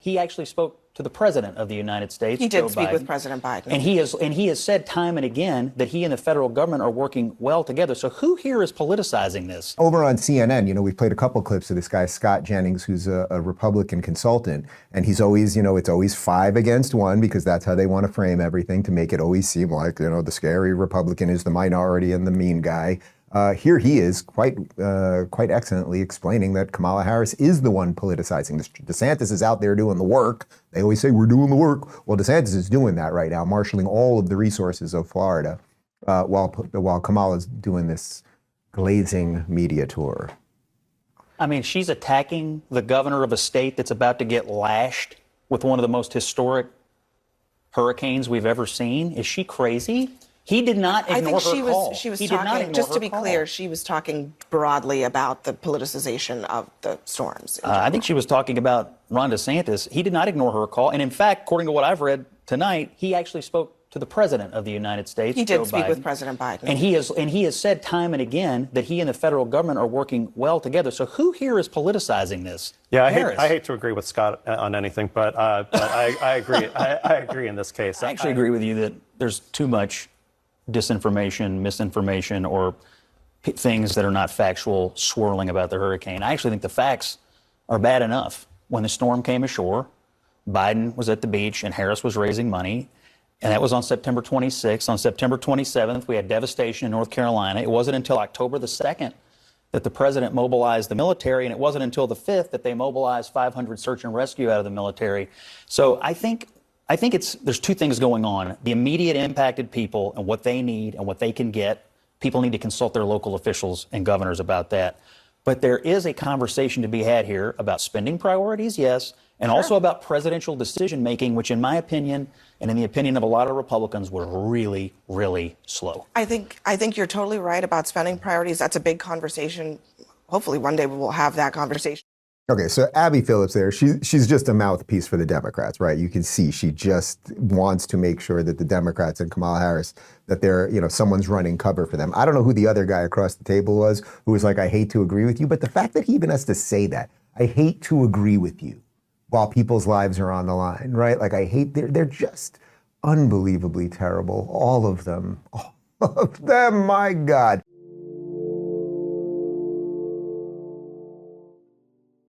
He actually spoke to the president of the United States. He did Joe speak Biden, with President Biden. and he has said time and again that he and the federal government are working well together. So who here is politicizing this? Over on CNN, we played a couple clips of this guy, Scott Jennings, who's a Republican consultant. And he's always, it's always 5 against 1 because that's how they want to frame everything to make it always seem like, the scary Republican is the minority and the mean guy. Here he is quite excellently explaining that Kamala Harris is the one politicizing this. DeSantis is out there doing the work. They always say we're doing the work. Well, DeSantis is doing that right now, marshaling all of the resources of Florida while Kamala's doing this glazing media tour. I mean, she's attacking the governor of a state that's about to get lashed with one of the most historic hurricanes we've ever seen. Is she crazy? He did not ignore her call. She was talking, just to be clear, she was talking broadly about the politicization of the storms. I think she was talking about Ron DeSantis. He did not ignore her call. And in fact, according to what I've read tonight, he actually spoke to the president of the United States. He did speak with President Biden. And he has said time and again that he and the federal government are working well together. So who here is politicizing this? Yeah, I hate to agree with Scott on anything, but I agree. I agree in this case. I actually agree with you that there's too much disinformation, misinformation, or things that are not factual swirling about the hurricane. I actually think the facts are bad enough. When the storm came ashore, Biden was at the beach and Harris was raising money. And that was on September 26th. On September 27th, we had devastation in North Carolina. It wasn't until October the 2nd that the president mobilized the military, and it wasn't until the 5th that they mobilized 500 search and rescue out of the military. So I think there's two things going on. The immediate impacted people and what they need and what they can get. People need to consult their local officials and governors about that. But there is a conversation to be had here about spending priorities, yes, and also about presidential decision making, which in my opinion, and in the opinion of a lot of Republicans, were really, really slow. I think you're totally right about spending priorities. That's a big conversation. Hopefully one day we will have that conversation. Okay, so Abby Phillips there, she's just a mouthpiece for the Democrats, right? You can see she just wants to make sure that the Democrats and Kamala Harris, that someone's running cover for them. I don't know who the other guy across the table was who was like, I hate to agree with you, but the fact that he even has to say that, I hate to agree with you, while people's lives are on the line, right? Like they're just unbelievably terrible, all of them, my God.